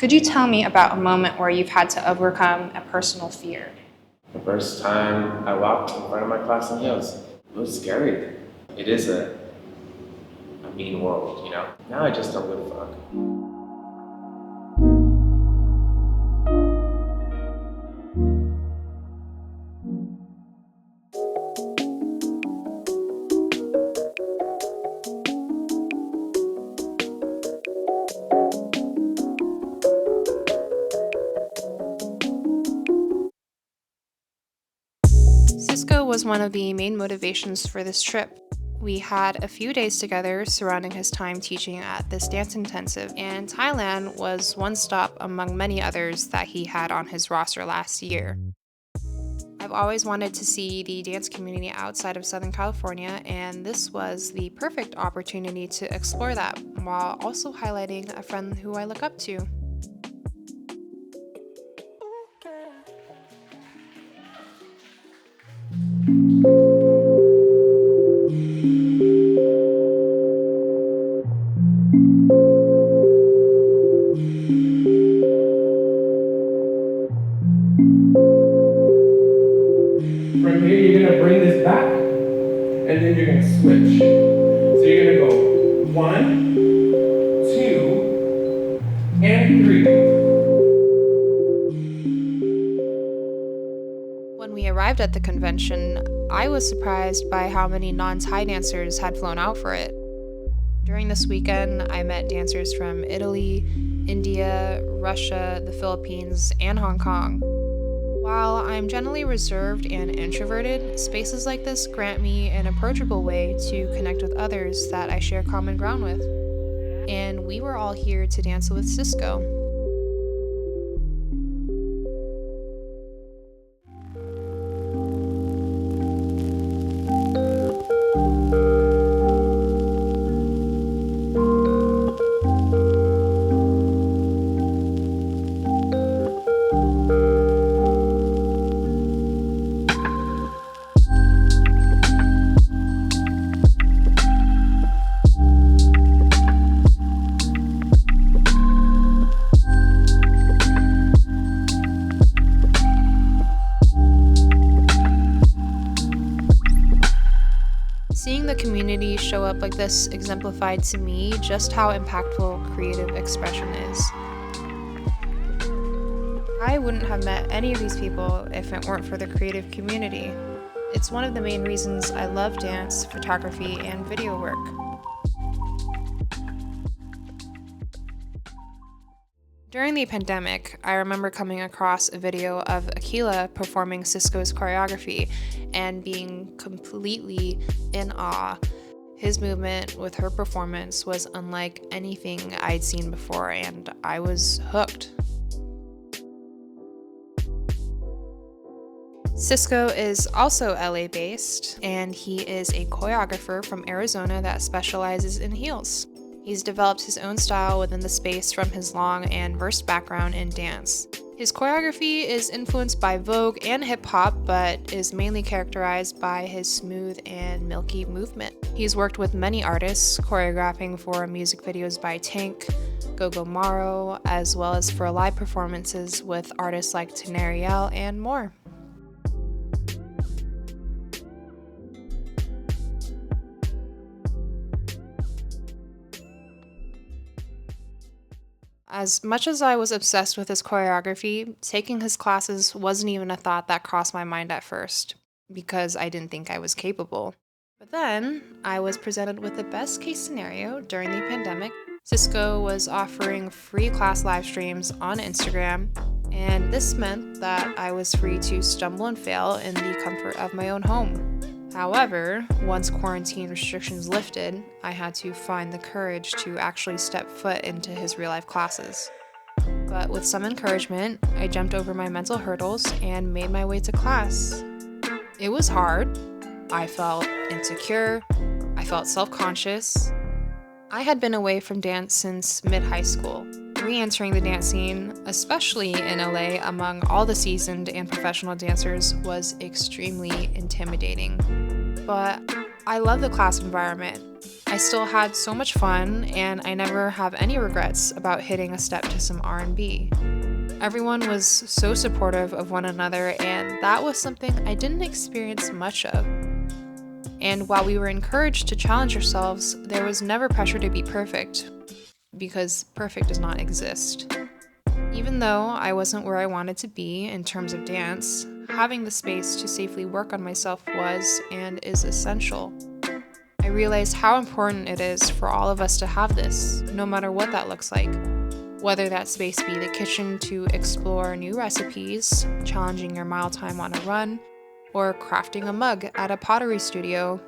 Could you tell me about a moment where you've had to overcome a personal fear? The first time I walked in front of my class in heels, it was scary. It is a mean world, you know? Now I just don't give a fuck. Cisco was one of the main motivations for this trip. We had a few days together surrounding his time teaching at this dance intensive, and Thailand was one stop among many others that he had on his roster last year. I've always wanted to see the dance community outside of Southern California, and this was the perfect opportunity to explore that while also highlighting a friend who I look up to. From here, you're gonna bring this back, and then you're gonna switch. So you're gonna go 1, 2, and 3. When we arrived at the convention, I was surprised by how many non-Thai dancers had flown out for it. During this weekend, I met dancers from Italy, India, Russia, the Philippines, and Hong Kong. While I'm generally reserved and introverted, spaces like this grant me an approachable way to connect with others that I share common ground with. And we were all here to dance with Cisco. Seeing the community show up like this exemplified to me just how impactful creative expression is. I wouldn't have met any of these people if it weren't for the creative community. It's one of the main reasons I love dance, photography, and video work. During the pandemic, I remember coming across a video of Akilah performing Cisco's choreography and being completely in awe. His movement with her performance was unlike anything I'd seen before, and I was hooked. Cisco is also LA-based, and he is a choreographer from Arizona that specializes in heels. He's developed his own style within the space from his long and versed background in dance. His choreography is influenced by Vogue and hip-hop, but is mainly characterized by his smooth and milky movement. He's worked with many artists, choreographing for music videos by Tank, Gogo Maro, as well as for live performances with artists like Tenariel and more. As much as I was obsessed with his choreography, taking his classes wasn't even a thought that crossed my mind at first, because I didn't think I was capable. But then, I was presented with the best case scenario during the pandemic. Cisco was offering free class live streams on Instagram, and this meant that I was free to stumble and fail in the comfort of my own home. However, once quarantine restrictions lifted, I had to find the courage to actually step foot into his real-life classes. But with some encouragement, I jumped over my mental hurdles and made my way to class. It was hard. I felt insecure. I felt self-conscious. I had been away from dance since mid-high school. Re-entering the dance scene, especially in LA among all the seasoned and professional dancers, was extremely intimidating. But I love the class environment. I still had so much fun, and I never have any regrets about hitting a step to some R&B. Everyone was so supportive of one another, and that was something I didn't experience much of. And while we were encouraged to challenge ourselves, there was never pressure to be perfect, because perfect does not exist. Even though I wasn't where I wanted to be in terms of dance, having the space to safely work on myself was and is essential. I realized how important it is for all of us to have this, no matter what that looks like. Whether that space be the kitchen to explore new recipes, challenging your mile time on a run, or crafting a mug at a pottery studio.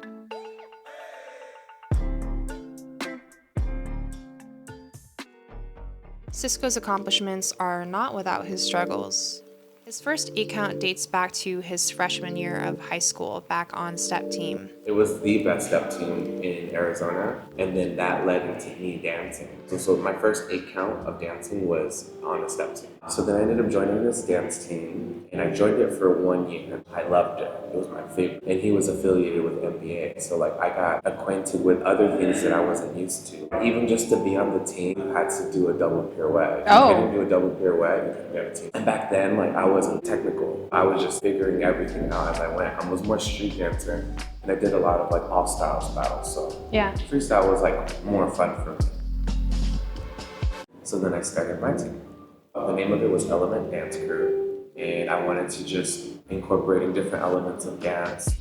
Cisco's accomplishments are not without his struggles. His first 8-count dates back to his freshman year of high school, back on step team. It was the best step team in Arizona, and then that led into me dancing. So my first 8 count of dancing was on a step team. So then I ended up joining this dance team, and I joined it for 1 year. I loved it. It was my favorite. And he was affiliated with NBA. So like I got acquainted with other things that I wasn't used to. Even just to be on the team, you had to do a double pirouette. If you couldn't do a double pirouette, you couldn't be on the team. And back then, like I wasn't technical. I was just figuring everything out as I went. I was more street dancer, and I did a lot of like all styles battles. So Yeah. freestyle was like more fun for me. So then I started my team. The name of it was Element Dance Crew, and I wanted to just incorporating different elements of dance.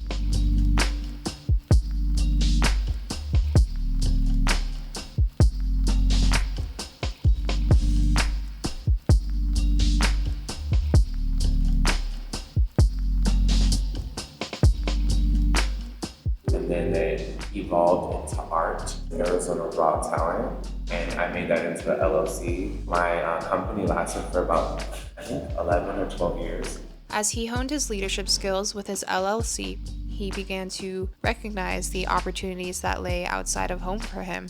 And then it evolved into art, Arizona Raw Talent, and I made that into an LLC. My company lasted for about, I think, 11 or 12 years. As he honed his leadership skills with his LLC, he began to recognize the opportunities that lay outside of home for him.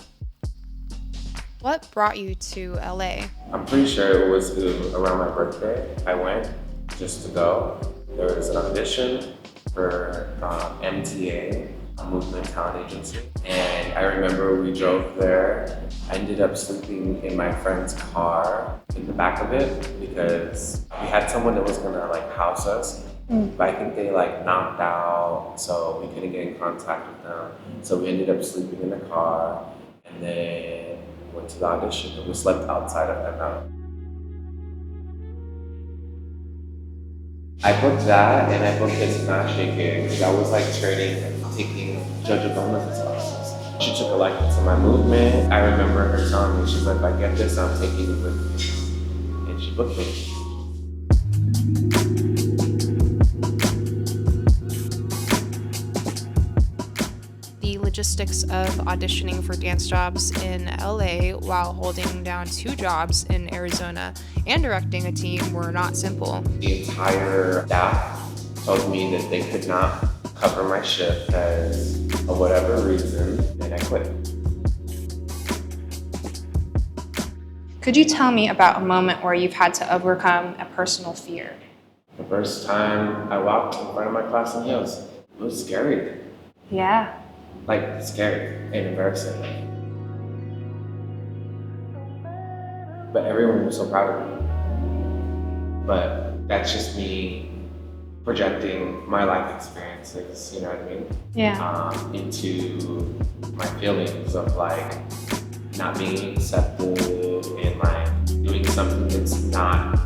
What brought you to LA? I'm pretty sure it was around my birthday. I went just to go. There was an audition for MTA, a movement talent agency. And I remember we drove there. I ended up sleeping in my friend's car in the back of it because we had someone that was gonna like house us. But I think they like knocked out, so we couldn't get in contact with them. So we ended up sleeping in the car and then went to the audition and we slept outside of ML. I booked that and I booked this Nashi gig because I was like taking Judge Obama's classes. She took a liking to my movement. I remember her telling me, she's like, if I get this, I'm taking it with me. And she booked me. The logistics of auditioning for dance jobs in LA while holding down 2 jobs in Arizona and directing a team were not simple. The entire staff told me that they could not cover my shift because of whatever reason, and I quit. Could you tell me about a moment where you've had to overcome a personal fear? The first time I walked in front of my class in heels, it was scary. Yeah. Like scary and embarrassing. But everyone was so proud of me. But that's just me projecting my life experiences, you know what I mean? Yeah. Into my feelings of like not being accepted and like doing something that's not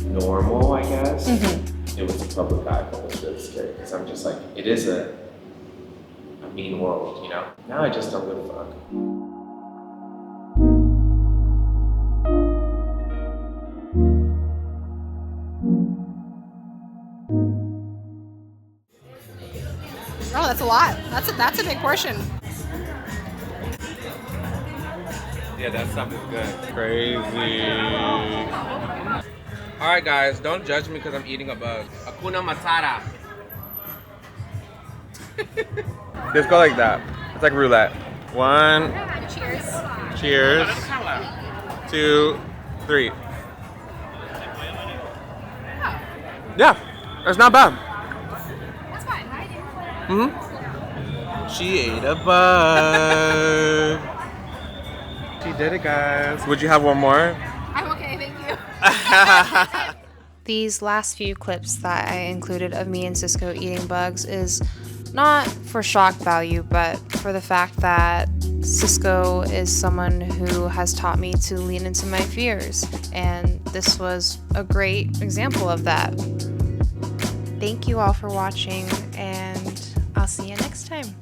normal, I guess. Mm-hmm. It was a public eye, but it was really scary because I'm just like, it is a mean world, you know? Now I just don't give a fuck. Oh, that's a lot. That's a big portion. Yeah, that stuff is good. Crazy. All right, guys, don't judge me because I'm eating a bug. Hakuna Matata. Just go like that. It's like roulette. 1. Cheers. Cheers. 2, 3. Yeah, it's not bad. That's fine. Mm-hmm. She ate a bug. She did it, guys. Would you have one more? I'm okay, thank you. These last few clips that I included of me and Cisco eating bugs is not for shock value, but for the fact that Cisco is someone who has taught me to lean into my fears, and this was a great example of that. Thank you all for watching, and I'll see you next time.